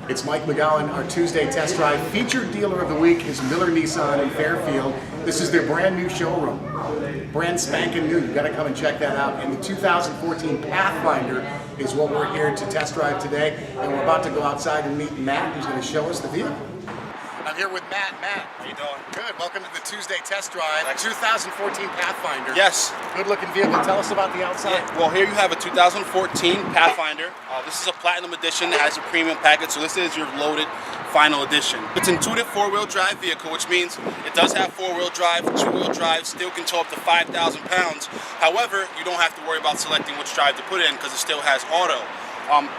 It's Mike McGowan. Our Tuesday test drive featured dealer of the week is Miller Nissan in Fairfield. This is their brand new showroom. Brand spanking new. You've got to come and check that out. And the 2014 Pathfinder is what we're here to test drive today. And we're about to go outside and meet Matt, who's going to show us the vehicle. I'm here with Matt. Matt, how you doing? Good. Welcome to the Tuesday test drive. 2014 Pathfinder. Yes. Good looking vehicle. Tell us about the outside. Yeah. Well, here you have a 2014 Pathfinder. This is a Platinum Edition that has a premium package, so this is your loaded final edition. It's an intuitive four-wheel drive vehicle, which means it does have four-wheel drive, two-wheel drive, still can tow up to 5,000 pounds. However, you don't have to worry about selecting which drive to put in because it still has auto.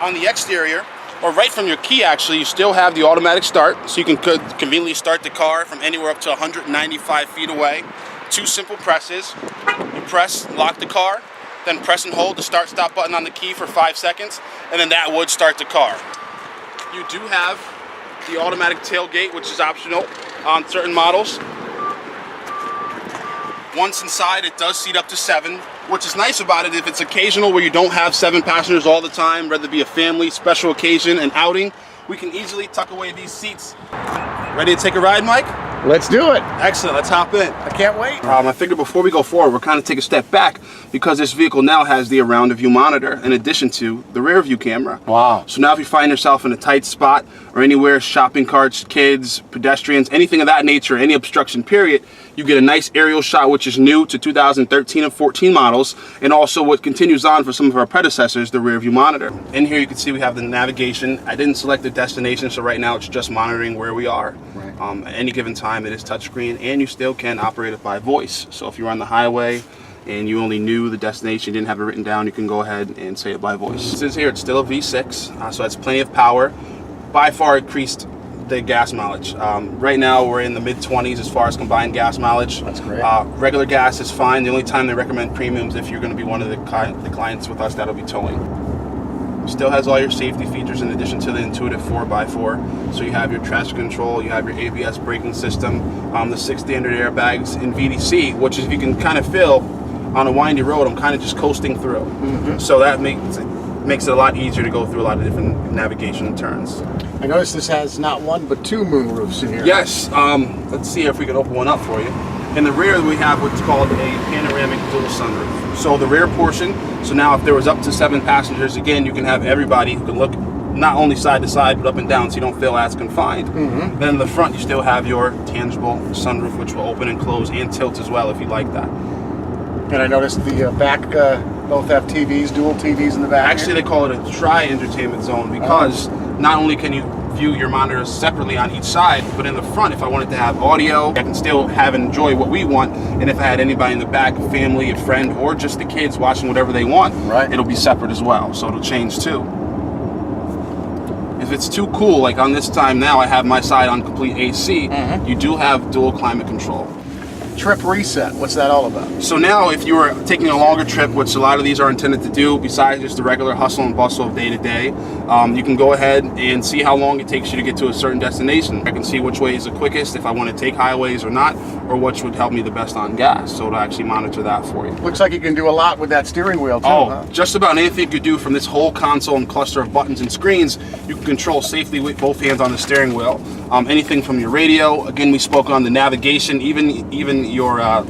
On the exterior, or right from your key actually, you still have the automatic start, so you can conveniently start the car from anywhere up to 195 feet away. Two simple presses. You press, lock the car, then press and hold the start-stop button on the key for 5 seconds, and then that would start the car. You do have the automatic tailgate, which is optional on certain models. Once inside, it does seat up to 7. Which is nice about it, if it's occasional where you don't have 7 passengers all the time, whether it be a family, special occasion, an outing, we can easily tuck away these seats. Ready to take a ride, Mike? Let's do it. Excellent, let's hop in. I can't wait. I figured before we go forward, we'll kind of take a step back because this vehicle now has the around view monitor in addition to the rear view camera. Wow. So now if you find yourself in a tight spot or anywhere, shopping carts, kids, pedestrians, anything of that nature, any obstruction period, you get a nice aerial shot, which is new to 2013 and 14 models, and also what continues on for some of our predecessors, the rear view monitor. In here you can see we have the navigation. I didn't select the destination, so right now it's just monitoring where we are. Right. At any given time it is touchscreen, and you still can operate it by voice. So if you're on the highway and you only knew the destination, you didn't have it written down, you can go ahead and say it by voice. This is here, it's still a V6, so that's plenty of power. By far increased the gas mileage. Right now we're in the mid-20s as far as combined gas mileage. That's great. Regular gas is fine. The only time they recommend premiums if you're going to be one of the clients with us that'll be towing. Still has all your safety features in addition to the intuitive 4x4. So you have your traction control, you have your ABS braking system, the 6 standard airbags in VDC, which is, if you can kind of feel on a windy road, I'm kind of just coasting through. So that makes it a lot easier to go through a lot of different navigation and turns. I noticed this has not one but 2 moonroofs in here. Yes. Let's see if we can open one up for you. In the rear we have what's called a panoramic dual sunroof. So the rear portion, so now if there was up to 7 passengers, again, you can have everybody who can look not only side to side but up and down, so you don't feel as confined. Then in the front you still have your tangible sunroof, which will open and close and tilt as well if you like that. And I noticed the back both have TVs, dual TVs in the back. Actually, they call it a tri-entertainment zone because not only can you view your monitors separately on each side, but in the front, if I wanted to have audio, I can still have and enjoy what we want. And if I had anybody in the back, a family, a friend, or just the kids watching whatever they want, it'll be separate as well. So it'll change too. If it's too cool, like on this time now, I have my side on complete AC, you do have dual climate control. Trip reset, what's that all about? So now if you were taking a longer trip, which a lot of these are intended to do, besides just the regular hustle and bustle of day to day, you can go ahead and see how long it takes you to get to a certain destination. I can see which way is the quickest, if I want to take highways or not, or which would help me the best on gas. So it'll actually monitor that for you. Looks like you can do a lot with that steering wheel too, just about anything you could do from this whole console and cluster of buttons and screens, you can control safely with both hands on the steering wheel. Anything from your radio, again, we spoke on the navigation, even your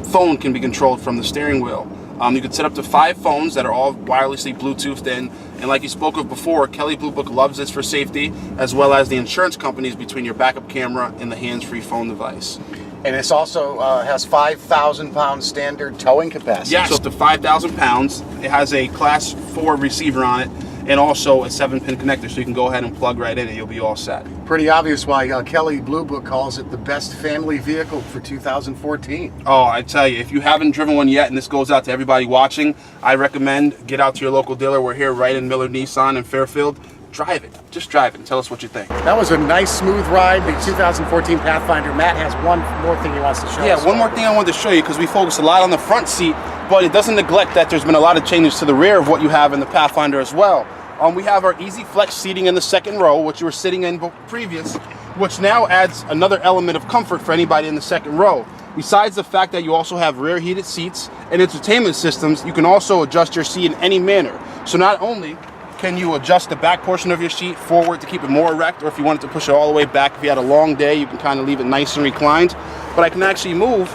phone can be controlled from the steering wheel. You can set up to 5 phones that are all wirelessly Bluetoothed in, and like you spoke of before, Kelley Blue Book loves this for safety, as well as the insurance companies between your backup camera and the hands-free phone device. And this also has 5,000 pound standard towing capacity. Yeah, so up to 5,000 pounds. It has a class 4 receiver on it, and also a 7-pin connector, so you can go ahead and plug right in and you'll be all set. Pretty obvious why Kelley Blue Book calls it the best family vehicle for 2014. Oh, I tell you, if you haven't driven one yet, and this goes out to everybody watching, I recommend get out to your local dealer. We're here right in Miller Nissan in Fairfield. Drive it. Just drive it and tell us what you think. That was a nice, smooth ride, the 2014 Pathfinder. Matt has one more thing he wants to show us. Yeah, one more thing I wanted to show you, because we focus a lot on the front seat, but it doesn't neglect that there's been a lot of changes to the rear of what you have in the Pathfinder as well. We have our Easy Flex seating in the second row, which you were sitting in previous, which now adds another element of comfort for anybody in the second row. Besides the fact that you also have rear heated seats and entertainment systems, you can also adjust your seat in any manner. So not only can you adjust the back portion of your seat forward to keep it more erect, or if you wanted to push it all the way back, if you had a long day, you can kind of leave it nice and reclined. But I can actually move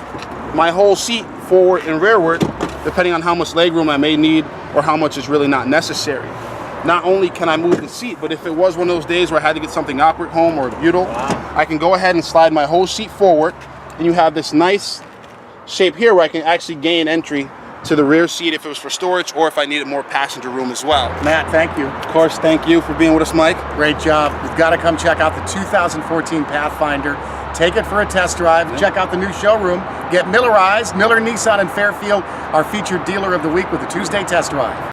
my whole seat forward and rearward, depending on how much leg room I may need or how much is really not necessary. Not only can I move the seat, but if it was one of those days where I had to get something awkward home or a butyl, I can go ahead and slide my whole seat forward, and you have this nice shape here where I can actually gain entry to the rear seat if it was for storage or if I needed more passenger room as well. Matt, thank you. Of course, thank you for being with us, Mike. Great job. You've got to come check out the 2014 Pathfinder. Take it for a test drive. Check out the new showroom. Get Millerized. Miller Nissan in Fairfield, our featured dealer of the week with the Tuesday test drive.